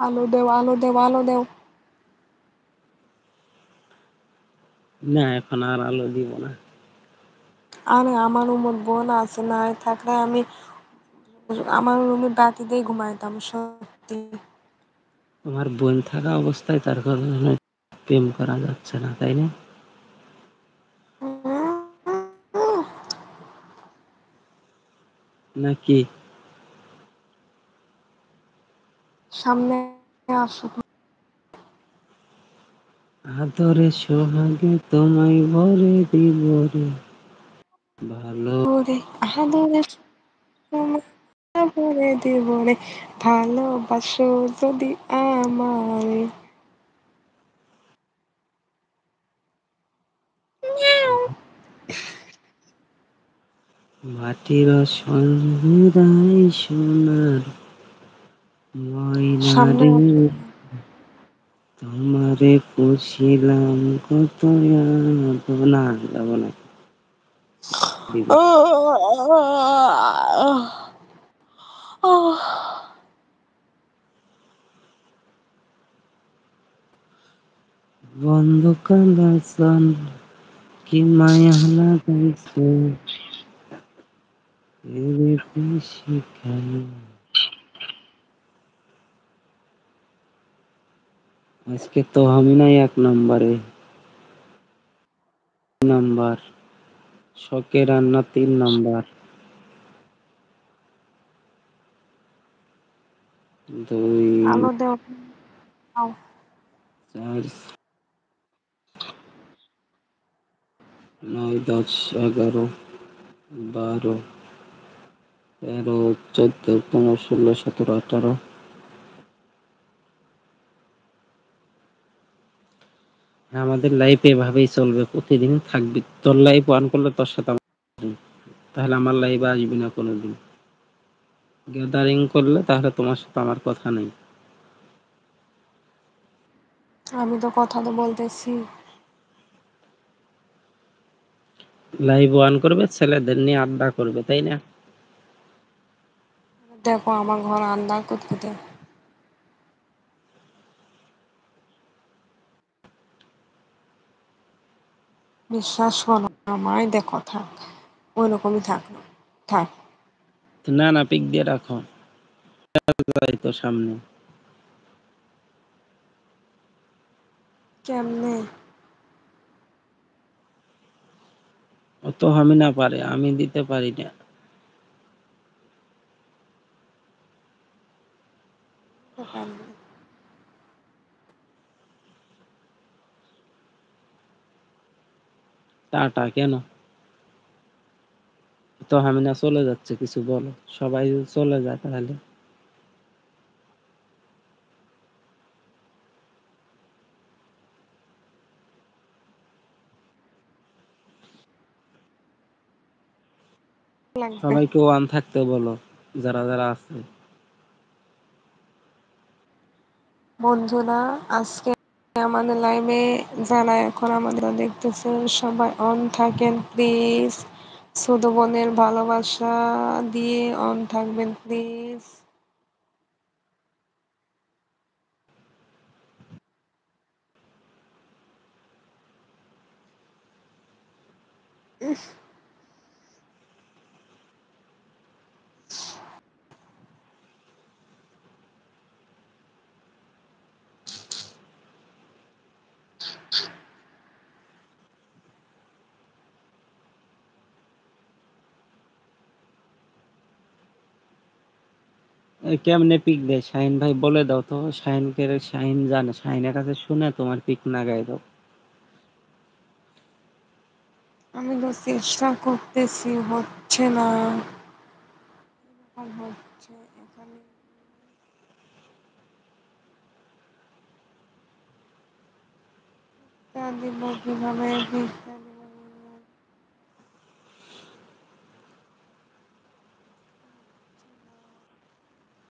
আলো দেও, আলো দেও, আলো দেও। না এখন আর আলো দিব না। আরে আমার রুমত বোন আছে, নাই থাকলে আমি আমার রুমে বাতি দিয়ে ঘুমাইতাম সত্যি। তোমার বোন থাকা অবস্থায় তার কারণে প্রেম করা যাচ্ছে না, তাই না? নাকি? সামনে আসুক। আদরে সোহাগে তোমায় ভরে দিব রে ভালো। ওরে আদরে ভরে দিব রে, ভালোবাসো যদি আমারে। মাটির সন্ধ্যায় সোনার ময়না সামনে রে, আসো। তোমারে পুষিলাম কত না যাব না দিব। বন্ধ কালাসন কি মায়া লাগাইছে এরে শিখাই। আজকে তো আমি নাই এক নম্বরে, নাম্বার শখে রান্না 3 নাম্বার, 2 আলো দেও, দাও। 4 9 10 11 12 13 14 15 16 17 18। আমাদের লাইফ এভাবেই চলবে, প্রতিদিন থাকবি। তোর লাইফ অন করলে তোর সাথে আমার, তাহলে আমার লাইফে আসবি না কোনোদিন। গ্যাদারিং করলে তাহলে তোমার সাথে আমার কথা নেই। আমি তো কথা তো বলতেছি। লাইভ অন করবে, ছেলেদের নিয়ে আড্ডা করবে, তাই না? দেখো আমার ঘর আন্দার করতে। বিশ্বাস করো, আমায় দেখো থাক, ওই রকমই থাকলো, থাক। না না, পিক দিয়ে রাখো, যাই তো সামনে। কেমনে? অত আমি না পারে, আমি দিতে পারি না। টাটা কেন? তো আমি না চলে যাচ্ছে, কিছু বলো, সবাই যদি চলে যায় তাহলে। লাগবে। সবাইকে ওয়ান থাকতে বলো, যারা যারা আছে। বন্ধুরা, আজকে আমাদের লাইভে যারা এখন আমাদের দেখতেছে সবাই অন থাকেন প্লিজ। ছোট বোনের ভালোবাসা দিয়ে অন থাকবেন প্লিজ। কেমনে পিক দেয় শাহিন ভাই, বলে দাও তো। শাহিনকে, শাহিন জানে, শাহিনের কাছে শুনে তোমার পিক না গায়ে দাও। আমি তো চেষ্টা করতেছি, হচ্ছে না। হচ্ছে এখানে। তা দিব কিভাবে?